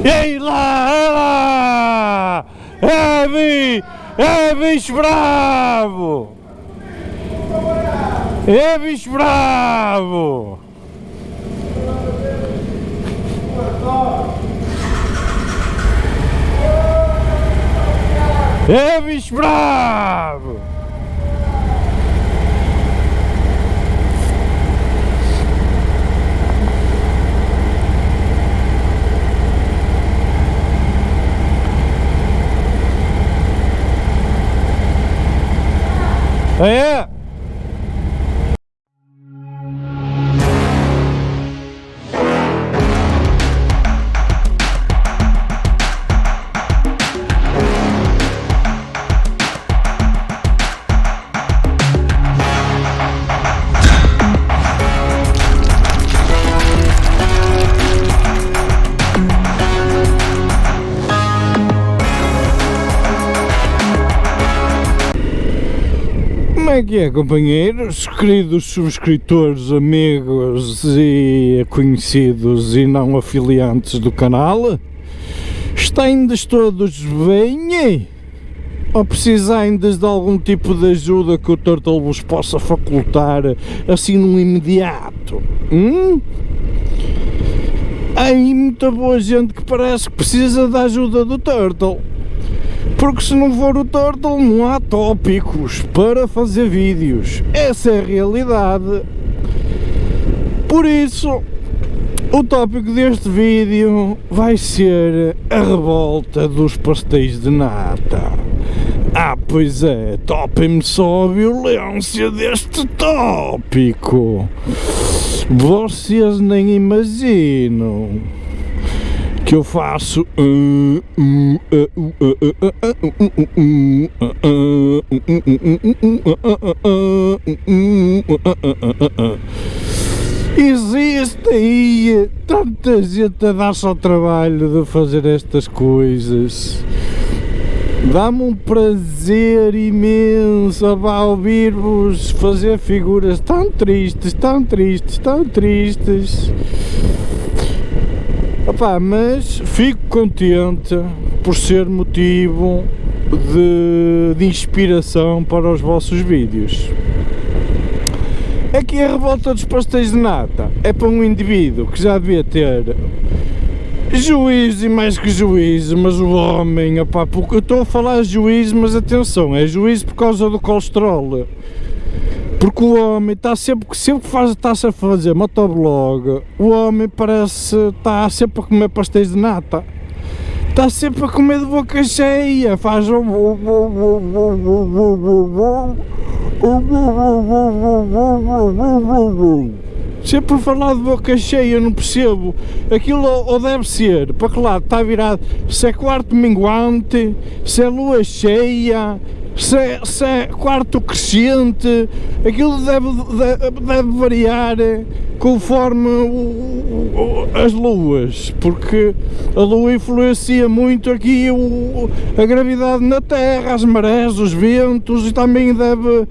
Ei lá! É bicho bravo! É bicho bravo! É bicho bravo! É! Como é que é, companheiros, queridos subscritores, amigos e conhecidos e não afiliantes do canal? Estão-des todos bem? Ou precisam-des de algum tipo de ajuda que o Turtle vos possa facultar assim no imediato? Há aí muita boa gente que parece que precisa da ajuda do Turtle. Porque se não for o Turtle não há tópicos para fazer vídeos, essa é a realidade. Por isso, o tópico deste vídeo vai ser a revolta dos pastéis de nata. Ah, pois é, topem-me só a violência deste tópico. Vocês nem imaginam que eu faço existe aí tanta gente a dar-se ao trabalho de fazer estas coisas. Dá-me um prazer imenso a ouvir-vos fazer figuras tão tristes, tão tristes, tão tristes. Opa, mas fico contente por ser motivo de inspiração para os vossos vídeos. Aqui a revolta dos pastéis de nata é para um indivíduo que já devia ter juízo e mais que juízo, mas o homem, opa, eu estou a falar juízo, mas atenção, é juízo por causa do colesterol. Porque o homem está sempre está-se a fazer motoblog, o homem parece está sempre a comer pastéis de nata, está sempre a comer de boca cheia, faz sempre a falar de boca cheia, eu não percebo, aquilo ou deve ser, para que lado está virado, se é quarto minguante, se é lua cheia, se é quarto crescente, aquilo deve variar conforme as luas, porque a lua influencia muito aqui a gravidade na Terra, as marés, os ventos, e também deve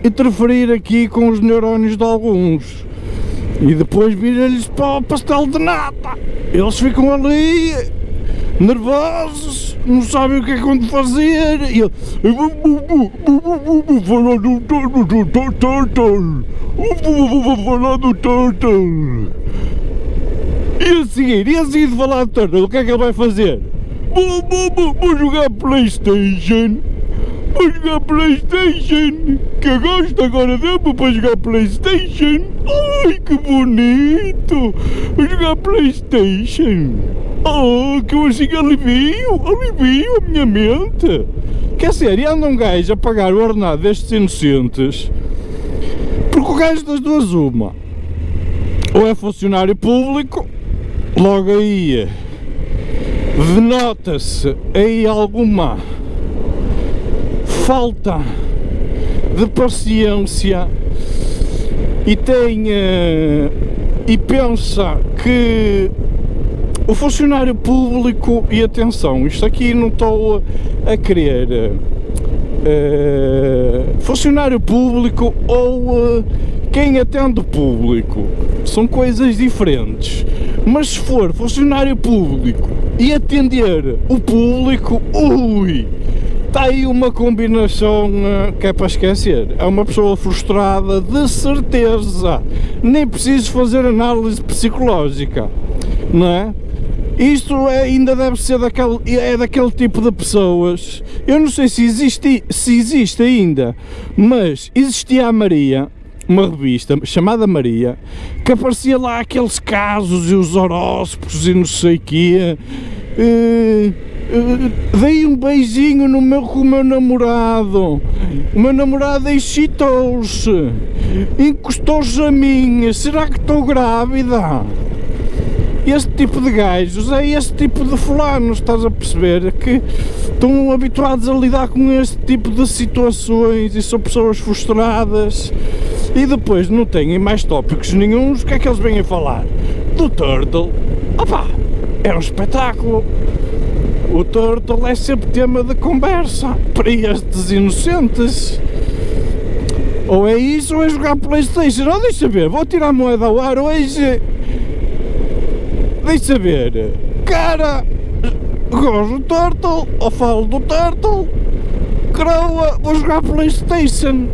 interferir aqui com os neurónios de alguns, e depois vira-lhes para o pastel de nata, eles ficam ali nervosos, não sabem o que é quando fazer, e ele vou falar do Turtle, vou falar do Turtle, e a seguir de falar do Turtle, o que é que ele vai fazer? Vou jogar Playstation, que eu gosto agora dele para jogar Playstation, ai que bonito, vou jogar Playstation. Oh, que eu assim alivio a minha mente. Quer dizer, e anda um gajo a pagar o ordenado destes inocentes, porque o gajo das duas uma, ou é funcionário público, logo aí denota-se aí alguma falta de paciência e e pensa que o funcionário público, e atenção, isto aqui não estou a querer funcionário público ou quem atende o público, são coisas diferentes. Mas se for funcionário público e atender o público, ui, está aí uma combinação que é para esquecer. É uma pessoa frustrada, de certeza. Nem preciso fazer análise psicológica, não é? Isto ainda deve ser daquele tipo de pessoas. Eu não sei se existe ainda, mas existia a Maria, uma revista chamada Maria, que aparecia lá aqueles casos e os horóscopos e não sei o quê. Dei um beijinho com o meu namorado. O meu namorado excitou-se, encostou-se a mim. Será que estou grávida? Este tipo de gajos é este tipo de fulanos, estás a perceber? Que estão habituados a lidar com este tipo de situações e são pessoas frustradas e depois não têm mais tópicos nenhuns. O que é que eles vêm a falar? Do Turtle. Opa, é um espetáculo. O Turtle é sempre tema de conversa para estes inocentes. Ou é isso ou é jogar Playstation. Oh, deixa ver, vou tirar a moeda ao ar hoje. Deixa ver, cara, gosto do Turtle, ou falo do Turtle, croa, vou jogar Playstation.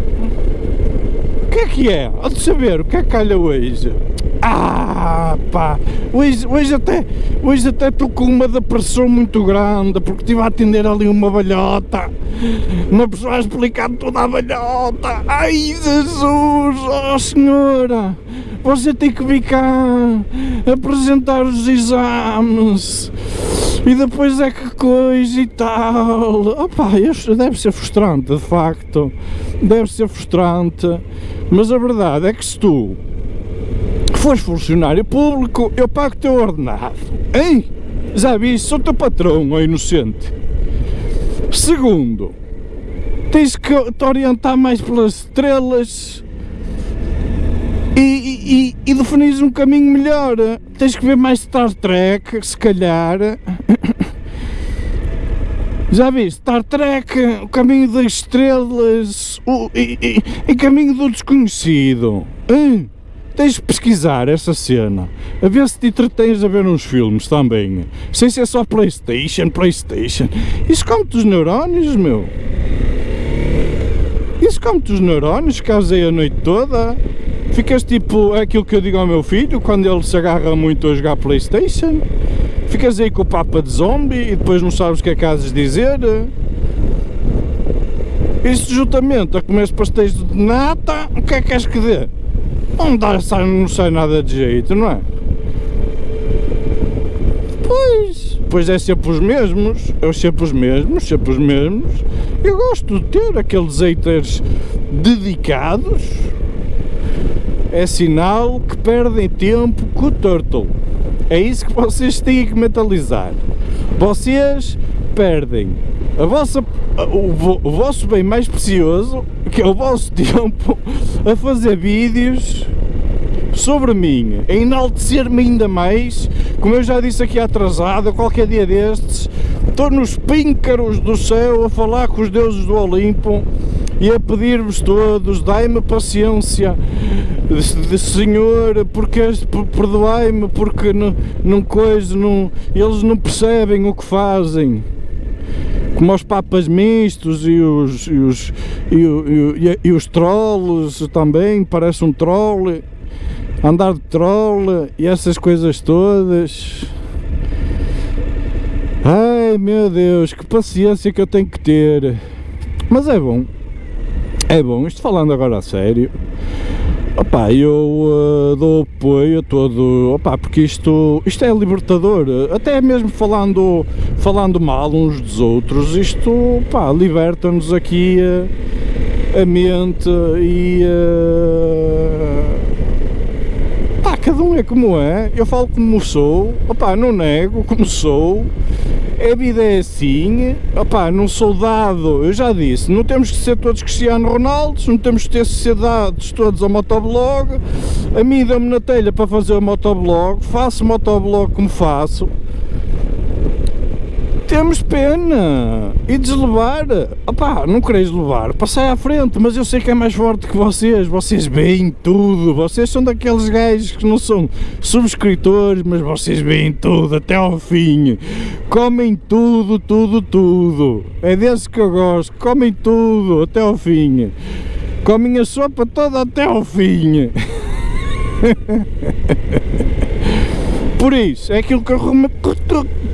O que é? Deixa ver, o que é que calha hoje? Ah, pá, hoje até estou com uma depressão muito grande, porque estive a atender ali uma balhota, uma pessoa a explicar toda a balhota. Ai, Jesus, oh senhora, você tem que vir cá apresentar os exames e depois é que coisa e tal. Opa, isto deve ser frustrante, de facto, deve ser frustrante, mas a verdade é que se tu fores funcionário público, eu pago o teu ordenado, hein? Já viste, sou teu patrão, ó inocente. Segundo, tens que te orientar mais pelas estrelas e definires um caminho melhor. Tens que ver mais Star Trek, se calhar. Já viste, Star Trek, o caminho das estrelas e caminho do desconhecido, hein? Tens de pesquisar essa cena, a ver se te entretens a ver uns filmes também, sem ser só Playstation. Isso come-te os neurónios, meu. Isso come-te os neurónios, casei a noite toda. Ficas tipo, é aquilo que eu digo ao meu filho, quando ele se agarra muito a jogar Playstation. Ficas aí com o papa de zombie e depois não sabes o que é que has de dizer. Isso juntamente a comer pastéis de nata, o que é que queres que dê? Não sai nada de jeito, não é? Pois é sempre os mesmos, sempre os mesmos. Eu gosto de ter aqueles haters dedicados. É sinal que perdem tempo com o Turtle. É isso que vocês têm que mentalizar. Vocês perdem o vosso bem mais precioso, que é o vosso tempo, a fazer vídeos sobre mim, a enaltecer-me ainda mais. Como eu já disse aqui atrasado, qualquer dia destes estou nos píncaros do céu a falar com os deuses do Olimpo e a pedir-vos todos, dai-me paciência, Senhor, porque perdoai-me, porque eles não percebem o que fazem. Como os papas mistos e os trolls também, parece um troll, andar de troll e essas coisas todas. Ai meu Deus, que paciência que eu tenho que ter. Mas é bom, isto falando agora a sério. Opá, eu dou apoio a todo, opá, porque isto é libertador, até mesmo falando mal uns dos outros, isto, pá, liberta-nos aqui a mente e pá, cada um é como é, eu falo como sou, opá, não nego como sou. A vida é assim, opá, não sou dado, eu já disse, não temos que ser todos Cristiano Ronaldo, não temos que ser dados todos ao motoblog. A mim dá-me na telha para fazer o motoblog, faço motoblog como faço, temos pena e deslevar. Opá, não quereis levar, passai à frente, mas eu sei que é mais forte que vocês veem tudo, vocês são daqueles gajos que não são subscritores, mas vocês veem tudo até ao fim, comem tudo, é desse que eu gosto, comem tudo até ao fim, comem a sopa toda até ao fim. Por isso, é aquilo que eu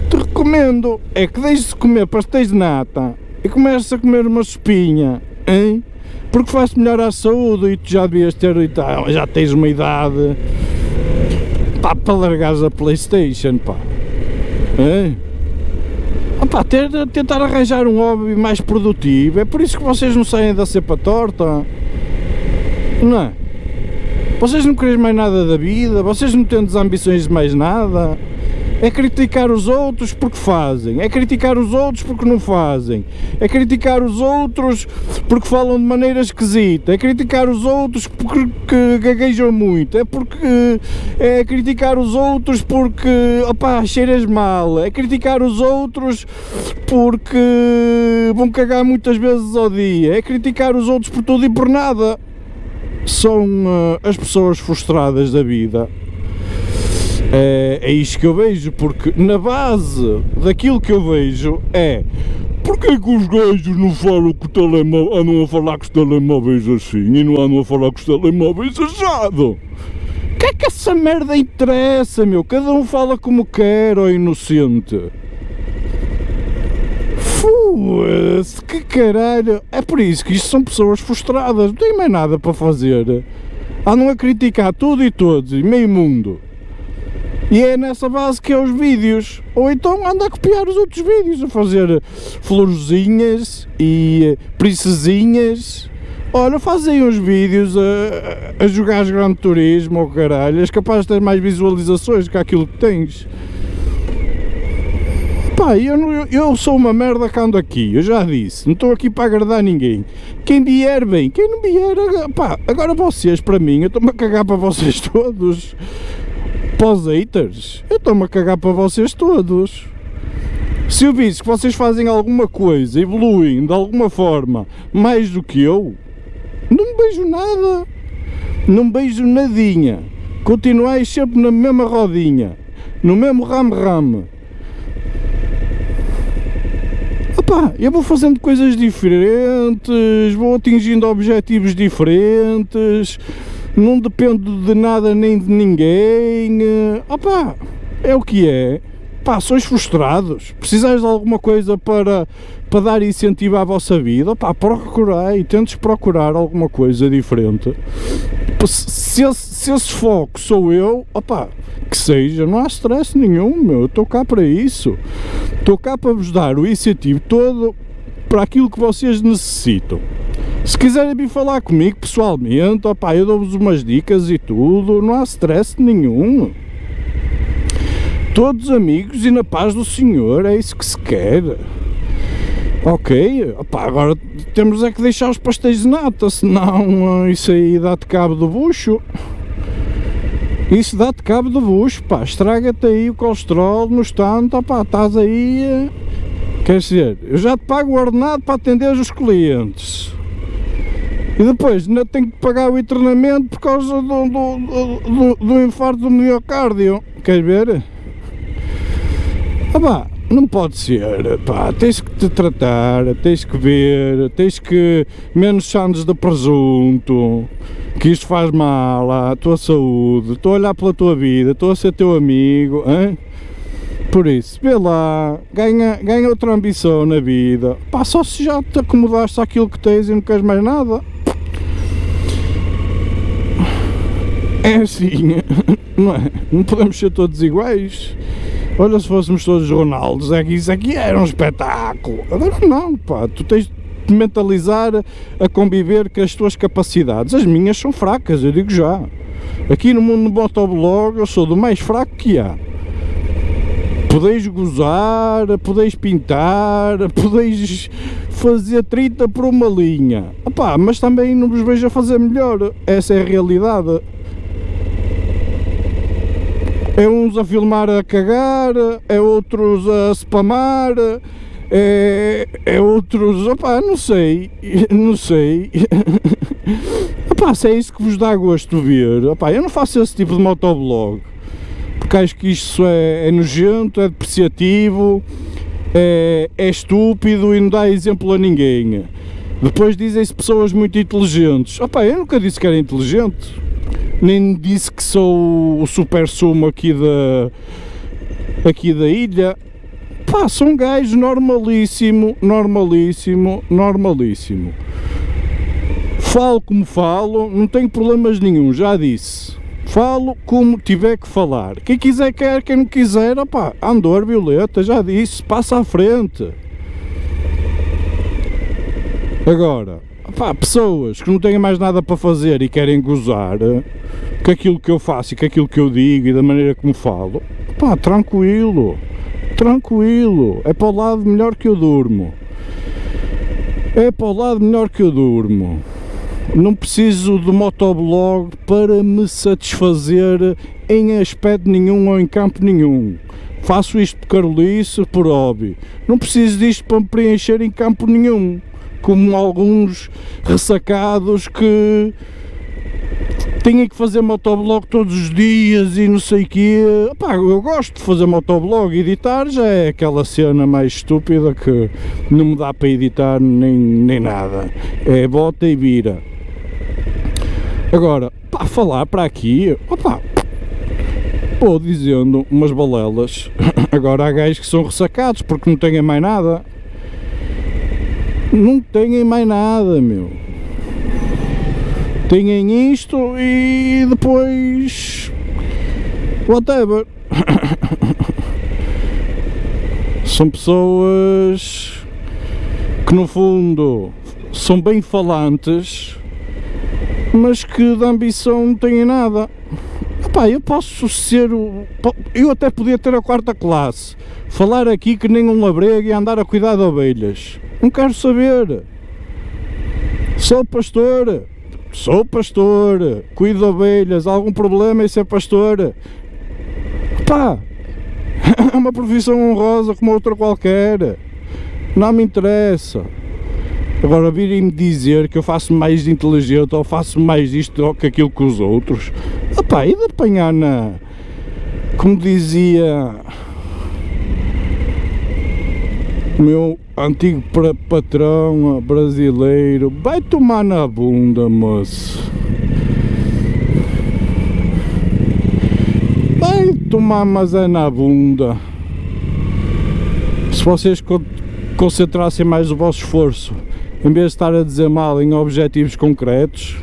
te recomendo, é que deixes de comer pastéis de nata e comeces a comer uma sopinha, hein? Porque faz melhor à saúde e tu já devias ter, já tens uma idade, pá, para largares a Playstation, pá, hein? Opá, tentar arranjar um hobby mais produtivo, é por isso que vocês não saem da cepa torta, não é? Vocês não querem mais nada da vida, vocês não têm ambições de mais nada, é criticar os outros porque fazem, é criticar os outros porque não fazem, é criticar os outros porque falam de maneira esquisita, é criticar os outros porque gaguejam muito, é criticar os outros porque, opá, cheiras mal, é criticar os outros porque vão cagar muitas vezes ao dia, é criticar os outros por tudo e por nada. São as pessoas frustradas da vida. É isto que eu vejo, porque na base daquilo que eu vejo é: porquê que os gajos não falam com o telemóvel, andam a falar com os telemóveis assim e não andam a falar com os telemóveis assado? O que é que essa merda interessa, meu? Cada um fala como quer, ó inocente. Foda-se, que caralho! É por isso que isto são pessoas frustradas, não têm mais nada para fazer. Andam a criticar tudo e todos, e meio mundo. E é nessa base que é os vídeos. Ou então anda a copiar os outros vídeos, a fazer florzinhas e princesinhas. Olha, fazem uns vídeos a jogar Gran Turismo, ou caralho, és capaz de ter mais visualizações que aquilo que tens. Pá, eu sou uma merda que ando aqui, eu já disse, não estou aqui para agradar ninguém. Quem vier bem, quem não vier, pá, agora vocês para mim, eu estou-me a cagar para vocês todos. Para os haters, eu estou-me a cagar para vocês todos. Se eu visse que vocês fazem alguma coisa, evoluem de alguma forma mais do que eu, não beijo nada, não beijo nadinha. Continuais sempre na mesma rodinha, no mesmo rame-rame. Opá, eu vou fazendo coisas diferentes, vou atingindo objetivos diferentes, não dependo de nada nem de ninguém. Opá, é o que é. Pá, sois frustrados, precisais de alguma coisa para dar incentivo à vossa vida, opá, procurai, tentes procurar alguma coisa diferente. Se esse foco sou eu, opá, que seja, não há stress nenhum, meu, eu estou cá para isso, estou cá para vos dar o incentivo todo para aquilo que vocês necessitam. Se quiserem vir falar comigo pessoalmente, opá, eu dou-vos umas dicas e tudo, não há stress nenhum. Todos amigos e na paz do Senhor, é isso que se quer. Ok, opá, agora temos é que deixar os pastéis de nata, senão isso aí dá-te cabo do bucho. Isso dá-te cabo do bucho, pá, estraga-te aí o colesterol no estante, opá, estás aí, quer dizer, eu já te pago o ordenado para atender os clientes. E depois ainda tenho que pagar o internamento por causa do infarto do miocárdio, queres ver? Ah pá, não pode ser, pá, tens que te tratar, tens que ver, tens que menos sandes de presunto, que isto faz mal à tua saúde, estou a olhar pela tua vida, estou a ser teu amigo, hein? Por isso, vê lá, ganha outra ambição na vida, pá, só se já te acomodaste àquilo que tens e não queres mais nada. É assim, não é? Não podemos ser todos iguais. Olha, se fôssemos todos Ronaldos, é que isso aqui era um espetáculo. Agora não, pá, tu tens de mentalizar a conviver com as tuas capacidades. As minhas são fracas, eu digo já. Aqui no mundo do motoblog eu sou do mais fraco que há. Podeis gozar, podeis pintar, podeis fazer 30 por uma linha. Opá, mas também não vos vejo a fazer melhor, essa é a realidade. É uns a filmar a cagar, é outros a spamar, é outros, opá, não sei, opá, se é isso que vos dá gosto de ver, opá, eu não faço esse tipo de motoblog, porque acho que isso é nojento, é depreciativo, é estúpido e não dá exemplo a ninguém. Depois dizem-se pessoas muito inteligentes, opá, eu nunca disse que era inteligente, nem disse que sou o super sumo aqui da ilha. Pá, sou um gajo normalíssimo. Falo como falo, não tenho problemas nenhum, já disse. Falo como tiver que falar. Quem quiser quer, quem não quiser, opá, andor violeta, já disse, passa à frente. Agora, opá, pessoas que não têm mais nada para fazer e querem gozar com aquilo que eu faço e com aquilo que eu digo e da maneira como falo, opá, tranquilo, é para o lado melhor que eu durmo. Não preciso de motoblog para me satisfazer em aspecto nenhum ou em campo nenhum. Faço isto por carolice, por hobby. Não preciso disto para me preencher em campo nenhum, como alguns ressacados que têm que fazer motoblog todos os dias e não sei o quê. Pá, eu gosto de fazer motoblog, editar já é aquela cena mais estúpida que não me dá para editar nem nada, é bota e vira. Agora, pá, falar para aqui, opá, vou dizendo umas balelas. Agora há gajos que são ressacados porque não têm mais nada. Não têm mais nada, meu. Têm isto e depois whatever. São pessoas que no fundo são bem falantes, mas que de ambição não têm nada. Epá, eu posso ser eu até podia ter a 4ª classe, falar aqui que nem um labrego e andar a cuidar de ovelhas. Não quero saber. Sou pastor, cuido de ovelhas, algum problema em ser pastor? Pá, é uma profissão honrosa como outra qualquer, não me interessa. Agora virem-me dizer que eu faço mais inteligente ou faço mais isto do que aquilo que os outros, pá, e de apanhar como dizia o meu antigo patrão brasileiro, vai tomar na bunda, moço. Vai tomar, mas é na bunda. Se vocês concentrassem mais o vosso esforço, em vez de estar a dizer mal em objetivos concretos,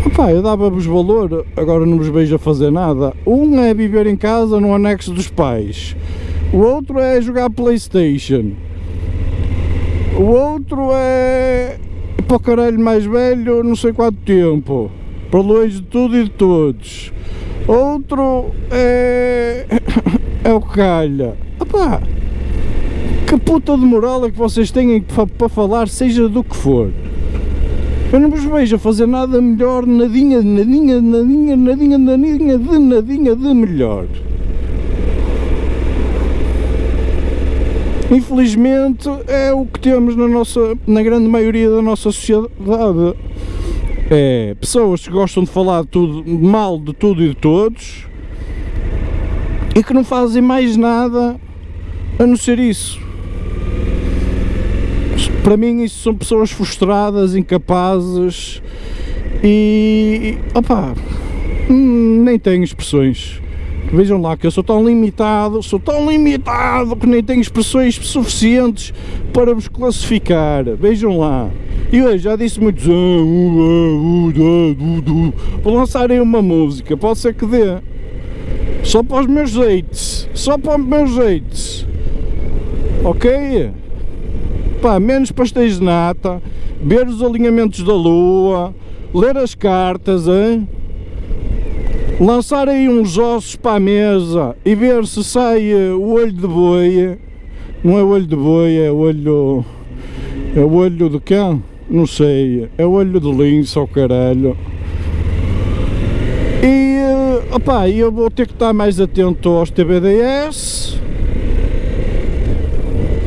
opá, eu dava-vos valor. Agora não vos vejo a fazer nada. Um é viver em casa no anexo dos pais, o outro é jogar PlayStation, o outro é para o caralho mais velho não sei quanto tempo, para longe de tudo e de todos. Outro é o que calha. Opá, que puta de moral é que vocês têm para falar, seja do que for. Eu não vos vejo a fazer nada melhor, nadinha de melhor. Infelizmente é o que temos na grande maioria da nossa sociedade. É pessoas que gostam de falar mal de tudo e de todos e que não fazem mais nada a não ser isso. Para mim isso são pessoas frustradas, incapazes e opá, nem tenho expressões. Vejam lá que eu sou tão limitado que nem tenho expressões suficientes para vos classificar. Vejam lá. E hoje já disse muitos. Vou lançar aí uma música, pode ser que dê. Só para os meus jeitos. Ok? Pá, menos pastéis de nata, ver os alinhamentos da lua, ler as cartas, hein? Lançar aí uns ossos para a mesa e ver se sai o olho de boi. Não é olho de boi, é olho de quem? Não sei, é olho de lince ao caralho. E opá, eu vou ter que estar mais atento aos TBDS,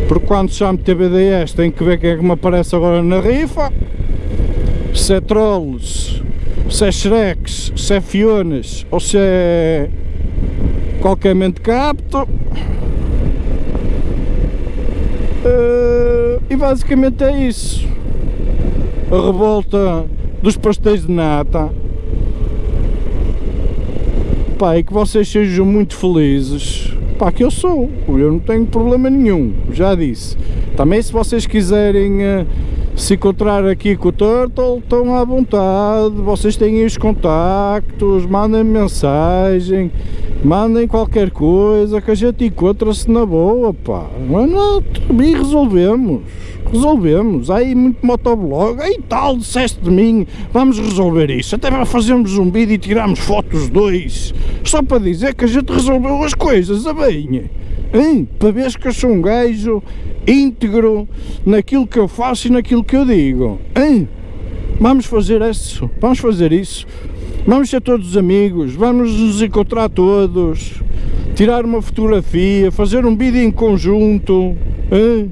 porque quando chamo TBDS tenho que ver quem é que me aparece agora na rifa, se é Trolls, se é Shreks, se é Fionas ou se é qualquer mente capto. E basicamente é isso. A revolta dos pastéis de nata. Pá, e que vocês sejam muito felizes. Pá, que eu sou, eu não tenho problema nenhum, já disse. Também se vocês quiserem se encontrar aqui com o Turtle, estão à vontade, vocês têm os contactos, mandem mensagem, mandem qualquer coisa que a gente encontra-se na boa, pá. Não, e resolvemos, há aí muito motoblog, aí tal, disseste de mim, vamos resolver isso, até para fazermos um vídeo e tirarmos fotos dois, só para dizer que a gente resolveu as coisas, a bem, hein? Para ver que eu sou um gajo íntegro naquilo que eu faço e naquilo que eu digo, hein? Vamos fazer isso, vamos ser todos amigos, vamos nos encontrar todos, tirar uma fotografia, fazer um vídeo em conjunto, hein?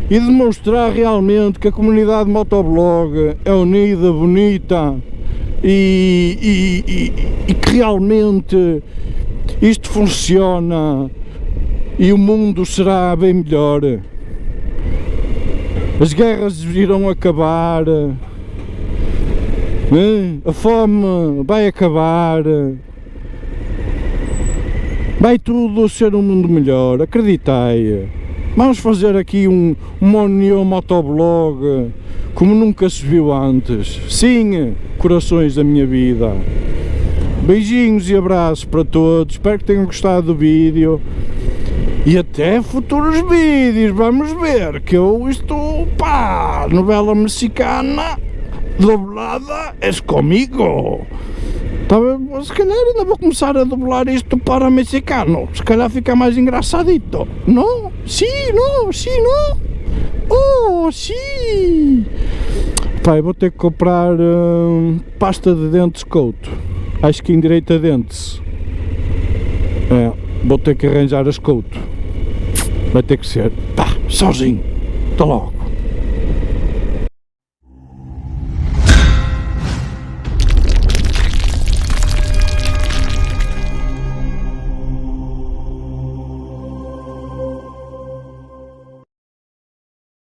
E demonstrar realmente que a comunidade motoblog é unida, bonita e que realmente isto funciona e o mundo será bem melhor. As guerras irão acabar, a fome vai acabar, vai tudo ser um mundo melhor, acreditai. Vamos fazer aqui uma união motoblog como nunca se viu antes. Sim, corações da minha vida. Beijinhos e abraços para todos, espero que tenham gostado do vídeo. E até futuros vídeos, vamos ver, que eu estou, pá, novela mexicana, doblada, és comigo. Se calhar ainda vou começar a doblar isto para mexicano, se calhar fica mais engraçadito. Não? Sim, não, sim, não? Oh, sim! Pai, vou ter que comprar pasta de dentes Couto, acho que endireita dentes. É, vou ter que arranjar as Couto, vai ter que ser, pá, sozinho, até logo.